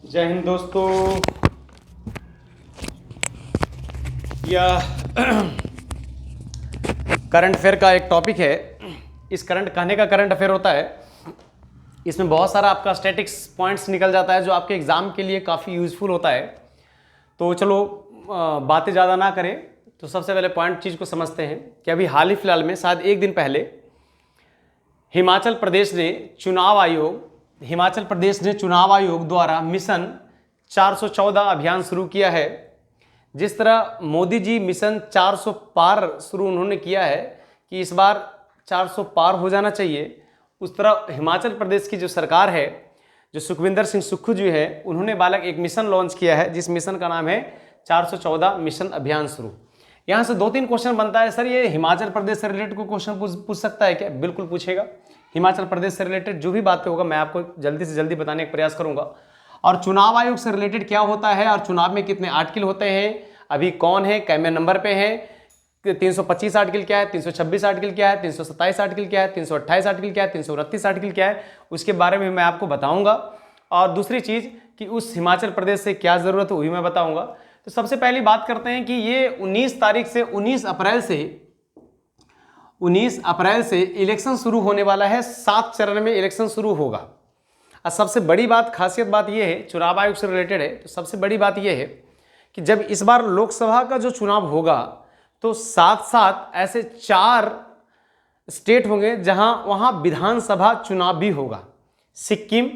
जय हिंद दोस्तों। यह करंट अफेयर का एक टॉपिक है। इस करंट कहने का करंट अफेयर होता है, इसमें बहुत सारा आपका स्टैटिक्स पॉइंट्स निकल जाता है जो आपके एग्जाम के लिए काफ़ी यूजफुल होता है। तो चलो बातें ज़्यादा ना करें, तो सबसे पहले पॉइंट चीज़ को समझते हैं कि अभी हाल ही फिलहाल में शायद एक दिन पहले हिमाचल प्रदेश ने चुनाव आयोग द्वारा मिशन 414 अभियान शुरू किया है। जिस तरह मोदी जी मिशन 400 पार शुरू उन्होंने किया है कि इस बार 400 पार हो जाना चाहिए, उस तरह हिमाचल प्रदेश की जो सरकार है, जो सुखविंदर सिंह सुक्खू जी है, उन्होंने बालक एक मिशन लॉन्च किया है जिस मिशन का नाम है 414 मिशन अभियान शुरू। यहाँ से 2-3 क्वेश्चन बनता है, सर ये हिमाचल प्रदेश से रिलेटेड कोई क्वेश्चन पूछ सकता है क्या? बिल्कुल पूछेगा। हिमाचल प्रदेश से रिलेटेड जो भी बातें होगा मैं आपको जल्दी से जल्दी बताने का प्रयास करूंगा। और चुनाव आयोग से रिलेटेड क्या होता है और चुनाव में कितने आर्टिकल होते हैं, अभी कौन है, कैमे नंबर पे है, 325 आर्टिकल क्या है, 326 आर्टिकल क्या है, 327 आर्टिकल क्या है, 328 आर्टिकल क्या है, 329 आर्टिकल क्या है, उसके बारे में मैं आपको बताऊंगा। और दूसरी चीज़ कि उस हिमाचल प्रदेश से क्या ज़रूरत है वही मैं बताऊंगा। तो सबसे पहली बात करते हैं कि ये 19 तारीख से 19 अप्रैल से इलेक्शन शुरू होने वाला है। 7 चरण में इलेक्शन शुरू होगा। और सबसे बड़ी बात, खासियत बात यह है, चुनाव आयोग से रिलेटेड है, तो सबसे बड़ी बात यह है कि जब इस बार लोकसभा का जो चुनाव होगा तो साथ साथ ऐसे 4 स्टेट होंगे जहां वहां विधानसभा चुनाव भी होगा। सिक्किम,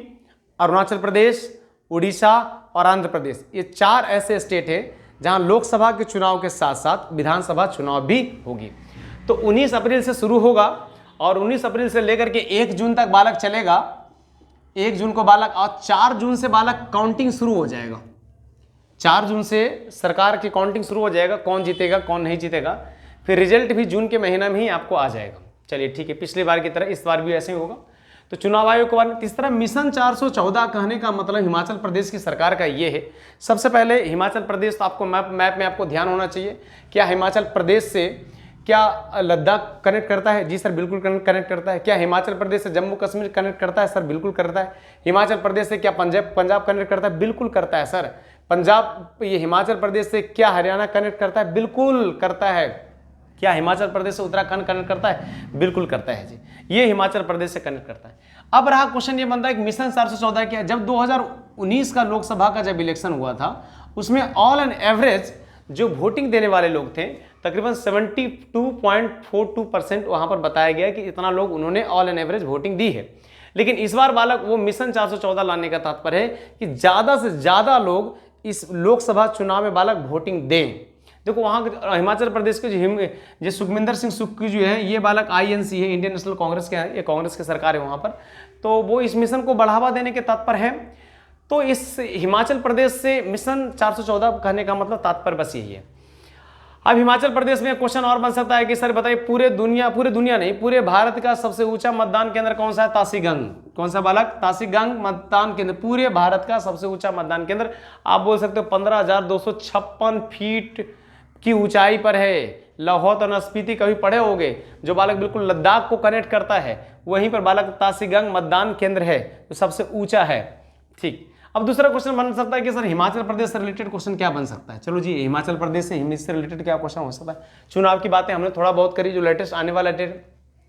अरुणाचल प्रदेश, उड़ीसा और आंध्र प्रदेश, ये 4 ऐसे स्टेट हैं जहां लोकसभा के चुनाव के साथ साथ विधानसभा चुनाव भी होगी। तो 19 अप्रैल से शुरू होगा और 19 अप्रैल से लेकर के 1 जून तक बालक चलेगा। 1 जून को बालक और 4 जून से बालक काउंटिंग शुरू हो जाएगा। 4 जून से सरकार की काउंटिंग शुरू हो जाएगा, कौन जीतेगा कौन नहीं जीतेगा। फिर रिजल्ट भी जून के महीना में ही आपको आ जाएगा। चलिए ठीक है, पिछली बार की तरह इस बार भी ऐसे ही होगा। तो चुनाव आयोग के बारे में तीसरा मिशन 414 कहने का मतलब हिमाचल प्रदेश की सरकार का ये है। सबसे पहले हिमाचल प्रदेश, तो आपको मैप में आपको ध्यान होना चाहिए, क्या हिमाचल प्रदेश से क्या लद्दाख कनेक्ट करता है? जी सर बिल्कुल कनेक्ट करता है। क्या हिमाचल प्रदेश से जम्मू कश्मीर कनेक्ट करता है? सर बिल्कुल करता है। हिमाचल प्रदेश से क्या पंजाब कनेक्ट करता है? बिल्कुल करता है सर। पंजाब, ये हिमाचल प्रदेश से क्या हरियाणा कनेक्ट करता है? बिल्कुल करता है। क्या हिमाचल प्रदेश से उत्तराखंड कनेक्ट करता है? बिल्कुल करता है जी, ये हिमाचल प्रदेश से कनेक्ट करता है। अब रहा क्वेश्चन ये बनता है कि मिशन 414 क्या? जब 2019 का लोकसभा का जब इलेक्शन हुआ था उसमें ऑल एंड एवरेज जो वोटिंग देने वाले लोग थे तकरीबन 72.42% वहां पर बताया गया कि इतना लोग उन्होंने ऑल एंड एवरेज वोटिंग दी है। लेकिन इस बार बालक वो मिशन 414 लाने का तात्पर्य है कि ज्यादा से ज्यादा लोग इस लोकसभा चुनाव में बालक वोटिंग दें। देखो वहां हिमाचल प्रदेश के जो सुखविंदर सिंह सुक्खू जो है, ये बालक INC है, इंडियन नेशनल कांग्रेस के हैं, ये कांग्रेस की सरकार है वहां पर, तो वो इस मिशन को बढ़ावा देने के तात्पर्य है। तो इस हिमाचल प्रदेश से मिशन 414 कहने का मतलब तात्पर्य बस यही है। अब हिमाचल प्रदेश में क्वेश्चन और बन सकता है कि सर बताइए पूरे दुनिया नहीं, पूरे भारत का सबसे ऊंचा मतदान केंद्र कौन सा है? तासीगंग। कौन सा बालक? तासीगंग मतदान केंद्र, पूरे भारत का सबसे ऊंचा मतदान केंद्र। आप बोल सकते हो 15,256 फीट की ऊंचाई पर है। लाहौल और स्पीति कभी पढ़े होंगे, जो बालक बिल्कुल लद्दाख को कनेक्ट करता है, वहीं पर बालक तासीगंग मतदान केंद्र है, तो सबसे ऊंचा है। ठीक, अब दूसरा क्वेश्चन बन सकता है कि सर हिमाचल प्रदेश से रिलेटेड क्वेश्चन क्या बन सकता है? चलो जी, हिमाचल प्रदेश से रिलेटेड क्या क्वेश्चन हो सकता है? चुनाव की बातें हमने थोड़ा बहुत करी, जो लेटेस्ट आने वाला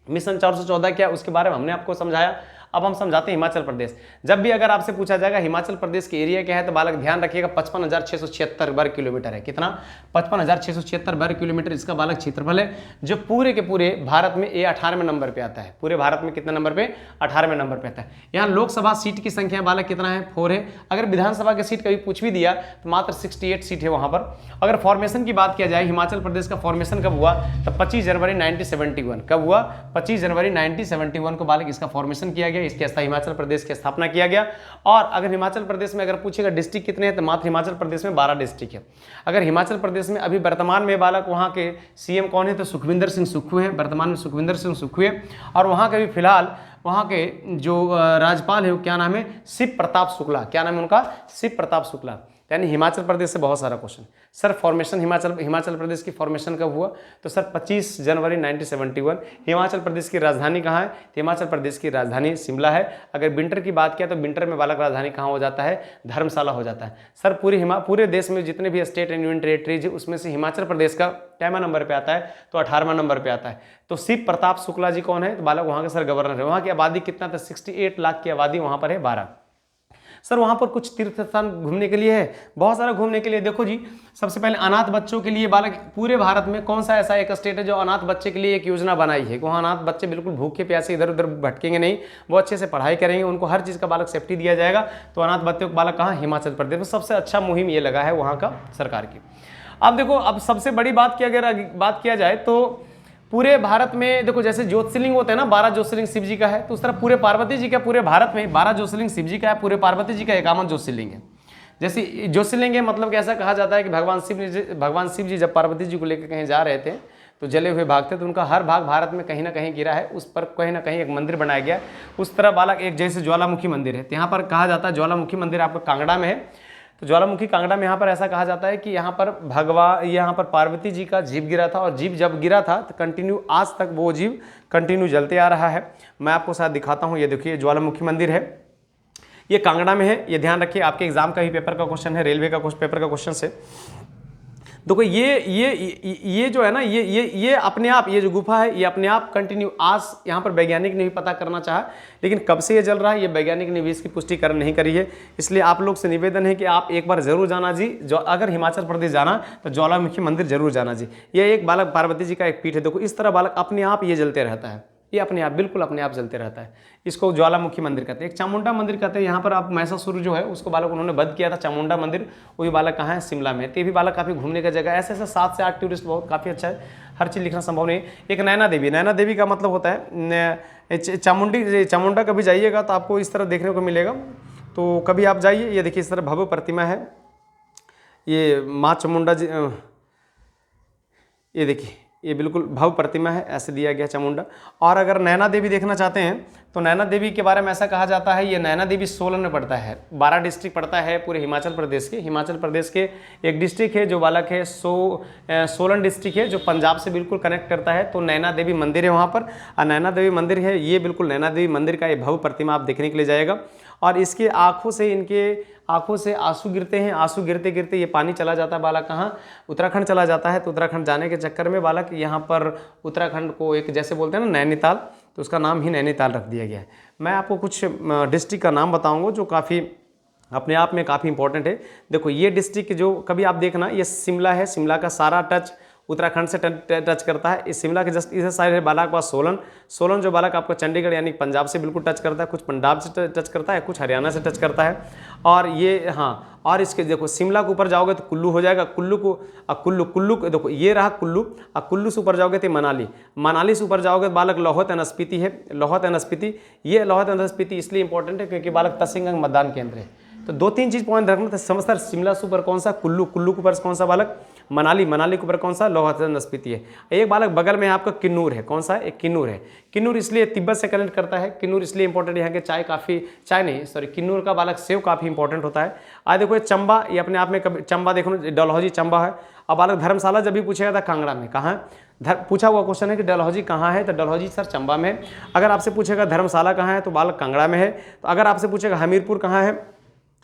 मिशन 414 क्या उसके बारे में हमने आपको समझाया। अब हम समझाते हैं हिमाचल प्रदेश। जब भी अगर आपसे पूछा जाएगा हिमाचल प्रदेश के एरिया क्या है, तो बालक ध्यान रखिएगा 55,676 वर्ग किलोमीटर है। कितना? 55,676 वर्ग किलोमीटर इसका बालक क्षेत्रफल है, जो पूरे के पूरे भारत में 18वें नंबर पे आता है। पूरे भारत में कितने नंबर पे? 18वें नंबर पे आता है। यहाँ लोकसभा सीट की संख्या बालक कितना है? 4 है। अगर विधानसभा की सीट कभी पूछ भी दिया तो मात्र 68 सीट है वहां पर। अगर फॉर्मेशन की बात किया जाए, हिमाचल प्रदेश का फॉर्मेशन कब हुआ? तो 25 जनवरी 1971। कब हुआ? 25 जनवरी 1971 को बालक इसका फॉर्मेशन किया गया, इसके हिमाचल प्रदेश की स्थापना किया गया। और अगर हिमाचल प्रदेश में अगर पूछेगा डिस्ट्रिक्ट कितने हैं, तो मात्र हिमाचल प्रदेश में 12 डिस्ट्रिक्ट है। अगर हिमाचल प्रदेश में अभी वर्तमान में बालक वहां के CM कौन है, तो सुखविंदर सिंह सुक्खू है। वर्तमान में सुखविंदर सिंह सुक्खू है। और वहां के भी फिलहाल वहां के जो राज्यपाल है, क्या नाम है? शिव प्रताप शुक्ला। क्या नाम है उनका? शिव प्रताप शुक्ला। यानी हिमाचल प्रदेश से बहुत सारा question. Sir formation Himachal Pradesh की फॉर्मेशन कब हुआ? तो सर 25 जनवरी 1971। हिमाचल प्रदेश की राजधानी कहाँ है? तो हिमाचल प्रदेश की राजधानी शिमला है। अगर विंटर की बात किया तो विंटर में बालक राजधानी कहाँ हो जाता है? धर्मशाला हो जाता है। सर पूरे देश में जितने भी स्टेट एंड यूनियन टेरिटरीज है उसमें से हिमाचल प्रदेश का कैमा नंबर पे आता है? तो 18वां नंबर पे आता है। तो शिव प्रताप शुक्ला जी कौन है? तो बालक वहाँ के सर गवर्नर है। वहाँ की आबादी कितना था? 68 लाख की आबादी वहाँ पर है 12। सर वहाँ पर कुछ तीर्थ स्थान घूमने के लिए है, बहुत सारा घूमने के लिए। देखो जी, सबसे पहले अनाथ बच्चों के लिए बालक पूरे भारत में कौन सा ऐसा एक स्टेट है जो अनाथ बच्चे के लिए एक योजना बनाई है? वहाँ अनाथ बच्चे बिल्कुल भूखे प्यासे इधर उधर भटकेंगे नहीं, वो अच्छे से पढ़ाई करेंगे, उनको हर चीज़ का बालक सेफ्टी दिया जाएगा। तो अनाथ बच्चों को बालक कहाँ? हिमाचल प्रदेश में सबसे अच्छा मुहिम ये लगा है वहाँ का सरकार की। अब देखो, अब सबसे बड़ी बात की अगर बात किया जाए तो पूरे भारत में देखो, जैसे ज्योतिर्लिंग होते हैं ना, 12 ज्योतिर्लिंग शिव जी का है, तो उस तरह पूरे पार्वती जी का पूरे भारत में 12 ज्योतिर्लिंग शिव जी का है, पूरे पार्वती जी का 51 ज्योतिर्लिंग है। जैसे ज्योतिर्लिंग है मतलब कैसा कहा जाता है कि भगवान शिव जी जब पार्वती जी को लेकर कहीं जा रहे थे तो जले हुए भागते, तो उनका हर भाग भारत में कहीं ना कहीं गिरा है, उस पर कहीं ना कहीं एक मंदिर बनाया गया। उस तरह बालक एक जैसे ज्वालामुखी मंदिर है, तो यहाँ पर कहा जाता है ज्वालामुखी मंदिर आपका कांगड़ा में है। तो ज्वालामुखी कांगड़ा में यहाँ पर ऐसा कहा जाता है कि यहाँ पर पार्वती जी का जीव गिरा था, और जीव जब गिरा था तो कंटिन्यू आज तक वो जीव कंटिन्यू जलते आ रहा है। मैं आपको साथ दिखाता हूँ, ये देखिए ज्वालामुखी मंदिर है, ये कांगड़ा में है। ये ध्यान रखिए, आपके एग्जाम का ही पेपर का क्वेश्चन है, रेलवे का पेपर का क्वेश्चन से। देखो ये जो है ना, ये अपने आप, ये जो गुफा है ये अपने आप कंटिन्यू आज यहाँ पर वैज्ञानिक ने भी पता करना चाहा, लेकिन कब से ये जल रहा है ये वैज्ञानिक ने भी इसकी पुष्टिकरण नहीं करी है। इसलिए आप लोग से निवेदन है कि आप एक बार जरूर जाना जी, जो अगर हिमाचल प्रदेश जाना तो ज्वालामुखी मंदिर जरूर जाना जी। ये एक बालक पार्वती जी का एक पीठ है। देखो इस तरह बालक अपने आप ये जलते रहता है, ये अपने आप बिल्कुल अपने आप जलते रहता है। इसको ज्वालामुखी मंदिर कहते हैं। एक चामुंडा मंदिर कहते हैं, यहाँ पर आप महिषासुर जो है उसको बालक उन्होंने वध किया था, चामुंडा मंदिर, वो भी बालक कहाँ है? शिमला में। तो ये भी बालक काफ़ी घूमने का जगह है। ऐसे 7 से 8 टूरिस्ट बहुत काफ़ी अच्छा है, हर चीज़ लिखना संभव नहीं। एक नैना देवी का मतलब होता है चामुंडा कभी जाइएगा तो आपको इस तरह देखने को मिलेगा, तो कभी आप जाइए। ये देखिए इस तरह भव्य प्रतिमा है, ये माँ चामुंडा जी, ये देखिए ये बिल्कुल भव्य प्रतिमा है, ऐसे दिया गया चामुंडा। और अगर नैना देवी देखना चाहते हैं तो नैना देवी के बारे में ऐसा कहा जाता है, ये नैना देवी सोलन में पड़ता है। 12 डिस्ट्रिक्ट पड़ता है पूरे हिमाचल प्रदेश के एक डिस्ट्रिक्ट है जो बालक है सोलन डिस्ट्रिक्ट है, जो पंजाब से बिल्कुल कनेक्ट करता है। तो नैना देवी मंदिर है वहाँ पर, और नैना देवी मंदिर है ये, बिल्कुल नैना देवी मंदिर का ये भव्य प्रतिमा आप देखने के लिए जाएगा। और इसके आँखों से आंसू गिरते हैं, आंसू गिरते गिरते ये पानी चला जाता है बालक कहाँ? उत्तराखंड चला जाता है। तो उत्तराखंड जाने के चक्कर में बालक यहाँ पर उत्तराखंड को एक जैसे बोलते हैं ना नैनीताल, तो उसका नाम ही नैनीताल रख दिया गया है। मैं आपको कुछ डिस्ट्रिक्ट का नाम बताऊँगा जो काफ़ी अपने आप में काफ़ी इंपॉर्टेंट है। देखो ये डिस्ट्रिक्ट जो कभी आप देखना, ये शिमला है, शिमला का सारा टच उत्तराखंड से टच करता है। इस शिमला के जस्ट इधर साइड है बालक के पास सोलन जो बालक आपको चंडीगढ़ यानी पंजाब से बिल्कुल टच करता है, कुछ पंजाब से टच करता है, कुछ हरियाणा से टच करता है। और ये हाँ, और इसके देखो शिमला के ऊपर जाओगे तो कुल्लू हो जाएगा, कुल्लू देखो ये रहा कुल्लू, और कुल्लू से ऊपर जाओगे तो मनाली से ऊपर जाओगे तो बालक लोहत एंड स्पीति है, लोहत एंड स्पीति इसलिए इंपॉर्टेंट है क्योंकि बालक तसिंगंग मतदान केंद्र है। तो 2-3 चीज पॉइंट रखना था समझदार। शिमला से ऊपर कौन सा? कुल्लू के ऊपर कौन सा बालक? मनाली के ऊपर कौन सा? लोहत एंड स्पीति है। एक बालक बगल में आपका किन्नूर है, कौन सा है? एक किन्नूर है। किन्नूर इसलिए तिब्बत से कनेक्ट करता है, किन्नूर इसलिए इंपॉर्टेंट, यहाँ के किन्नूर का बालक सेव काफ़ी इंपॉर्टेंट होता है। आज देखो ये चंबा, ये अपने आप में कभी चंबा देखो, डलहौजी चंबा है। अब बालक धर्मशाला जब भी पूछेगा था कांगड़ा में, कहाँ पूछा हुआ क्वेश्चन है कि डलहौजी कहाँ है, तो डलहौजी सर चंबा में है। अगर आपसे पूछेगा धर्मशाला कहाँ है तो बालक कांगड़ा में है। तो अगर आपसे पूछेगा हमीरपुर कहाँ है,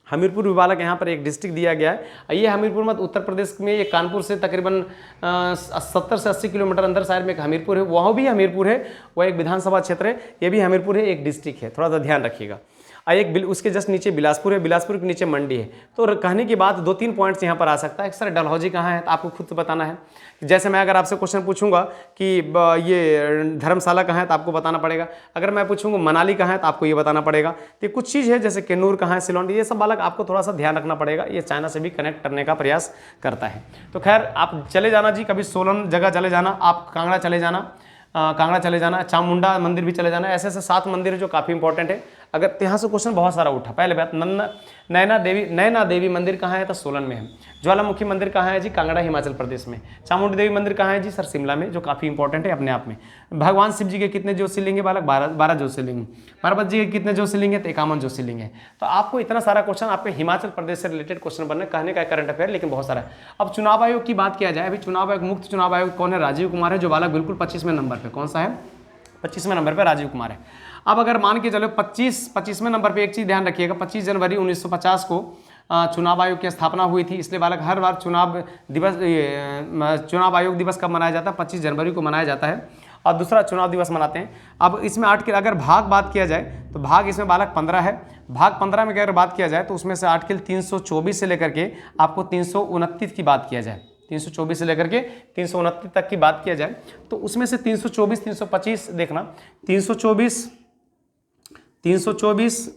हमीरपुर भी बालक यहाँ पर एक डिस्ट्रिक्ट दिया गया है। ये हमीरपुर मत उत्तर प्रदेश में, ये कानपुर से तकरीबन 70 से 80 किलोमीटर अंदर साइड में एक हमीरपुर है, वहाँ भी हमीरपुर है, वह एक विधानसभा क्षेत्र है, ये भी हमीरपुर है, एक डिस्ट्रिक्ट है, थोड़ा सा ध्यान रखिएगा। एक उसके जस्ट नीचे बिलासपुर है, बिलासपुर के नीचे मंडी है। तो कहने की बात 2-3 पॉइंट्स यहाँ पर आ सकता है। सर डलहौजी कहाँ है, तो आपको खुद बताना है। जैसे मैं अगर आपसे क्वेश्चन पूछूंगा कि ये धर्मशाला कहाँ है तो आपको बताना पड़ेगा। अगर मैं पूछूंगा मनाली कहाँ है तो आपको ये बताना पड़ेगा। तो कुछ चीज़ है जैसे किन्नूर कहाँ है, सिलोन, ये सब बालक आपको थोड़ा सा ध्यान रखना पड़ेगा। ये चाइना से भी कनेक्ट करने का प्रयास करता है। तो खैर आप चले जाना जी, कभी सोलन जगह चले जाना, आप कांगड़ा चले जाना, चामुंडा मंदिर भी चले जाना। ऐसे 7 मंदिर है जो काफ़ी इंपॉर्टेंट है। अगर यहाँ से क्वेश्चन बहुत सारा उठा। पहले बात, नैना देवी मंदिर कहाँ है? तो सोलन में है। ज्वालामुखी मंदिर कहाँ है जी? कांगड़ा हिमाचल प्रदेश में। चामुंडी देवी मंदिर कहाँ है जी? सर शिमला में, जो काफ़ी इंपॉर्टेंट है अपने आप में। भगवान शिव जी के कितने ज्योतिर्लिंग है बालक? 12 ज्योतिर्लिंग। पार्वती जी के कितने ज्योतिर्लिंग है? तो 51 ज्योतिर्लिंग है। तो आपको इतना सारा क्वेश्चन आपके हिमाचल प्रदेश से रिलेटेड क्वेश्चन बनने, कहने का करंट अफेयर, लेकिन बहुत सारा है। अब चुनाव आयोग की बात किया जाए, अभी चुनाव आयोग, मुख्य चुनाव आयोग कौन है? राजीव कुमार है, जो बालक बिल्कुल 25वें नंबर पर। कौन सा है? 25वें नंबर पर राजीव कुमार है। अब अगर मान के चलो 25वें नंबर पे एक चीज़ ध्यान रखिएगा, 25 जनवरी 1950 को चुनाव आयोग की स्थापना हुई थी। इसलिए बालक हर बार चुनाव आयोग दिवस कब मनाया जाता है? 25 जनवरी को मनाया जाता है, और दूसरा चुनाव दिवस मनाते हैं। अब इसमें 8 के अगर भाग बात किया जाए तो भाग इसमें बालक 15 है। भाग 15 में अगर बात किया जाए तो उसमें से 8 के 324 से लेकर के आपको 329 की बात किया जाए, 324 से लेकर के 329 तक की बात किया जाए तो उसमें से 324, 325 देखना, 324, 325,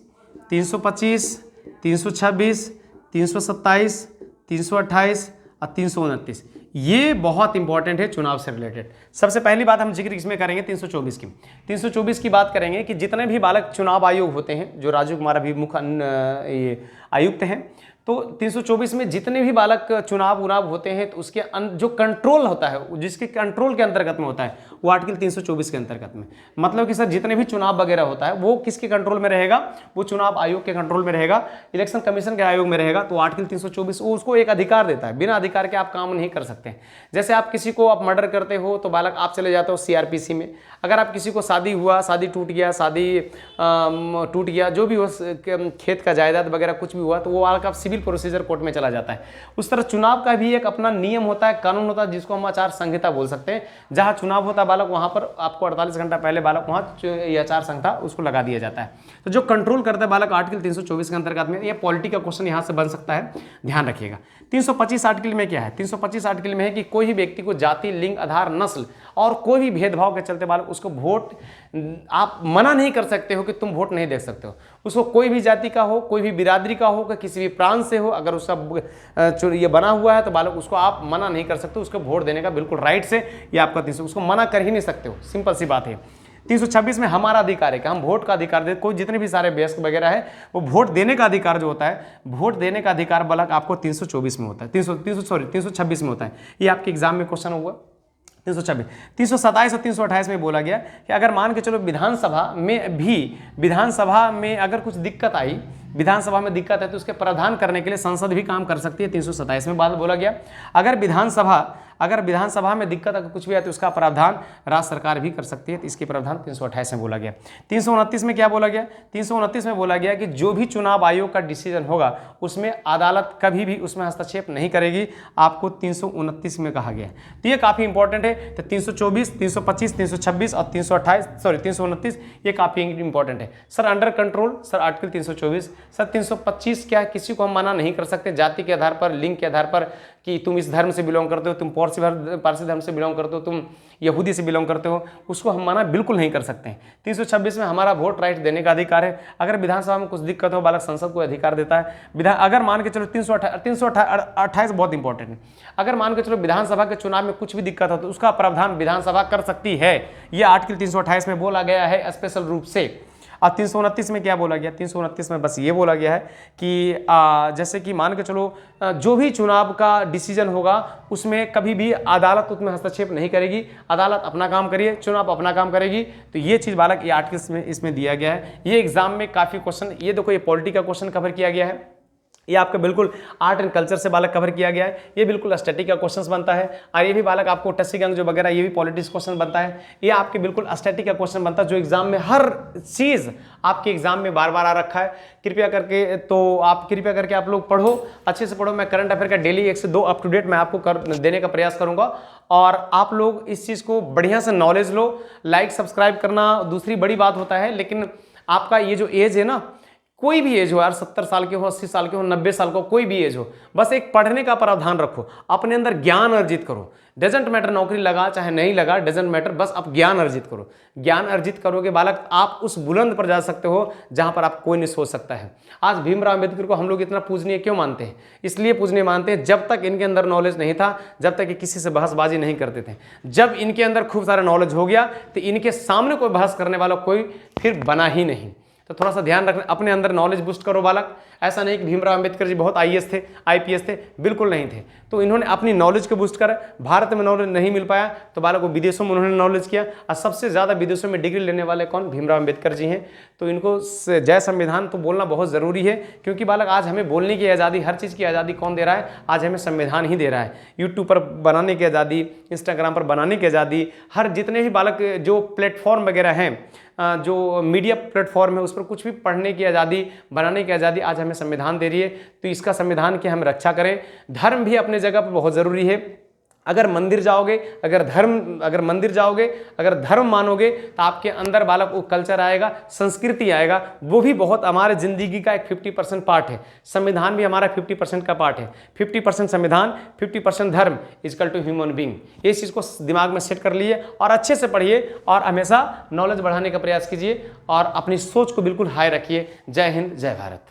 326, 327, 328 और 329, ये बहुत इंपॉर्टेंट है चुनाव से रिलेटेड। सबसे पहली बात हम जिक्र इसमें करेंगे 324 की। 324 की बात करेंगे कि जितने भी बालक चुनाव आयोग होते हैं, जो राजीव कुमार अभी मुख्य आयुक्त हैं, तो 324 में जितने भी बालक चुनाव होते हैं तो उसके जो कंट्रोल होता है, जिसके कंट्रोल के अंतर्गत में होता है, वो आर्टिकल 324 के अंतर्गत में, मतलब कि सर जितने भी चुनाव वगैरह होता है वो किसके कंट्रोल में रहेगा? वो चुनाव आयोग के कंट्रोल में रहेगा, इलेक्शन कमीशन के आयोग में रहेगा। तो आर्टिकल 324 वो उसको एक अधिकार देता है, बिना अधिकार के आप काम नहीं कर सकते। जैसे आप किसी को आप मर्डर करते हो तो बालक आप चले जाते हो CRPC में। अगर आप किसी को शादी हुआ, शादी टूट गया, जो भी हो, खेत का जायदाद वगैरह कुछ भी हुआ, तो वो बालक आप सिविल प्रोसीजर कोर्ट में चला जाता है। उस तरह चुनाव का भी एक अपना नियम होता है, कानून होता है, जिसको हम आचार संहिता बोल सकते हैं। जहां चुनाव होता है बालक, वहां पर आपको 48 घंटा पहले बालक वहां ये आचार संहिता उसको लगा दिया जाता है। तो जो कंट्रोल करता है बालक आर्टिकल 324 के अंतर्गत में, ये पॉलिटी का क्वेश्चन यहां से बन सकता है, ध्यान रखिएगा। 325 आर्टिकल में क्या है? 325 आर्टिकल में है कि कोई भी व्यक्ति को जाति, लिंग, आधार, नस्ल और कोई भी भेदभाव के चलते बालक उसको वोट आप मना नहीं कर सकते हो कि तुम वोट नहीं दे सकते हो। उसको कोई भी जाति का हो, कोई भी बिरादरी का हो, किसी भी प्रांत से हो, अगर उसका ये बना हुआ है तो बालक उसको आप मना नहीं कर सकते, उसको वोट देने का बिल्कुल राइट से ये आपका 300, उसको मना कर ही नहीं सकते हो, सिंपल सी बात है। 326 में हमारा अधिकार है कि हम वोट का अधिकार दे, कोई जितने भी सारे वयस्क वगैरह है वो वोट देने का अधिकार जो होता है, वोट देने का अधिकार बालक आपको 324 में होता है, 326 में होता है। ये आपके एग्जाम में क्वेश्चन हुआ 326। 327 और 328 में बोला गया कि अगर मान के चलो विधानसभा में अगर कुछ दिक्कत आई, विधानसभा में दिक्कत है तो उसके प्रावधान करने के लिए संसद भी काम कर सकती है। 327 में बात बोला गया अगर विधानसभा में दिक्कत अगर कुछ भी है तो उसका प्रावधान राज्य सरकार भी कर सकती है, तो इसके प्रावधान 328 में बोला गया। 329 में क्या बोला गया? 329 में बोला गया कि जो भी चुनाव आयोग का डिसीजन होगा उसमें अदालत कभी भी उसमें हस्तक्षेप नहीं करेगी, आपको 329 में कहा गया। तो ये काफ़ी इंपॉर्टेंट है। तो 324, 325, 326 और 329 ये काफ़ी इंपॉर्टेंट है। Sir under control, sir article 324, sir 325 क्या है? किसी को हम मना नहीं कर सकते जाति के आधार पर, लिंग के आधार पर कि तुम इस धर्म से बिलोंग करते हो, तुम पारसी धर्म से बिलोंग करते हो, तुम यहूदी से बिलोंग करते हो, उसको हम मना बिल्कुल नहीं कर सकते हैं। 326 में हमारा वोट राइट देने का अधिकार है। अगर विधानसभा में कुछ दिक्कत हो बालक संसद को अधिकार देता है। अगर मान के चलो 328 बहुत इंपॉर्टेंट है। अगर मान के चलो विधानसभा के चुनाव में कुछ भी दिक्कत हो तो उसका प्रावधान विधानसभा कर सकती है, यह आर्टिकल 328 में बोला गया है स्पेशल रूप से। और 329 में क्या बोला गया? 329 में बस ये बोला गया है कि जैसे कि मान के चलो जो भी चुनाव का डिसीजन होगा उसमें कभी भी अदालत उसमें हस्तक्षेप नहीं करेगी, अदालत अपना काम करिए, चुनाव अपना काम करेगी। तो ये चीज़ बालक ये आर्टिकल्स में इसमें दिया गया है। ये एग्जाम में काफ़ी क्वेश्चन, ये देखो ये पॉलिटी का क्वेश्चन कवर किया गया है, ये आपका बिल्कुल आर्ट एंड कल्चर से बालक कवर किया गया है, ये बिल्कुल स्टैटिक का क्वेश्चंस बनता है। और ये भी बालक आपको टस्सी अंग जो वगैरह ये भी पॉलिटिक्स क्वेश्चन बनता है, ये आपके बिल्कुल स्टैटिक का क्वेश्चन बनता है जो एग्जाम में हर चीज़ आपके एग्जाम में बार बार आ रखा है। कृपया करके आप लोग पढ़ो, अच्छे से पढ़ो। मैं करंट अफेयर का डेली 1 से 2 अप टू डेट मैं आपको देने का प्रयास करूंगा, और आप लोग इस चीज़ को बढ़िया से नॉलेज लो। लाइक सब्सक्राइब करना दूसरी बड़ी बात होता है, लेकिन आपका ये जो एज है ना, कोई भी एज हो यार, 70 साल के हो, 80 साल के हो, 90 साल का, कोई भी एज हो, बस एक पढ़ने का प्रावधान रखो, अपने अंदर ज्ञान अर्जित करो। डजेंट मैटर नौकरी लगा चाहे नहीं लगा, डजेंट मैटर, बस आप ज्ञान अर्जित करो। ज्ञान अर्जित करोगे बालक आप उस बुलंद पर जा सकते हो जहां पर आप कोई नहीं सोच सकता है। आज भीमराव अम्बेडकर को हम लोग इतना पूजनीय क्यों मानते हैं? इसलिए पूजनीय मानते हैं जब तक इनके अंदर नॉलेज नहीं था, जब तक ये किसी से बहसबाजी नहीं करते थे। जब इनके अंदर खूब सारा नॉलेज हो गया तो इनके सामने कोई बहस करने वाला कोई फिर बना ही नहीं। तो थोड़ा सा ध्यान रखना, अपने अंदर नॉलेज बूस्ट करो बालक। ऐसा नहीं कि भीमराव अंबेडकर जी बहुत आईएएस थे, आईपीएस थे, बिल्कुल नहीं थे। तो इन्होंने अपनी नॉलेज को बूस्ट करा। भारत में नॉलेज नहीं मिल पाया तो बालक को विदेशों में उन्होंने नॉलेज किया, और सबसे ज़्यादा विदेशों में डिग्री लेने वाले कौन? भीमराव अंबेडकर जी हैं। तो इनको जय संविधान तो बोलना बहुत ज़रूरी है, क्योंकि बालक आज हमें बोलने की आज़ादी, हर चीज़ की आज़ादी कौन दे रहा है? आज हमें संविधान ही दे रहा है। यूट्यूब पर बनाने की आज़ादी, इंस्टाग्राम पर बनाने की आज़ादी, हर जितने भी बालक जो प्लेटफॉर्म वगैरह हैं, जो मीडिया प्लेटफॉर्म है, उस पर कुछ भी पढ़ने की आज़ादी, बनाने की आज़ादी आज हमें संविधान दे रही है। तो इसका संविधान की हम रक्षा करें। धर्म भी अपने जगह पर बहुत ज़रूरी है। अगर मंदिर जाओगे, अगर मंदिर जाओगे, अगर धर्म मानोगे, तो आपके अंदर बालक वो कल्चर आएगा, संस्कृति आएगा, वो भी बहुत हमारे ज़िंदगी का एक 50% पार्ट है। संविधान भी हमारा 50% का पार्ट है। 50% संविधान, 50% धर्म इजकल टू ह्यूमन बींग। ये चीज़ को दिमाग में सेट कर लिए और अच्छे से पढ़िए, और हमेशा नॉलेज बढ़ाने का प्रयास कीजिए, और अपनी सोच को बिल्कुल हाई रखिए। जय हिंद, जय भारत।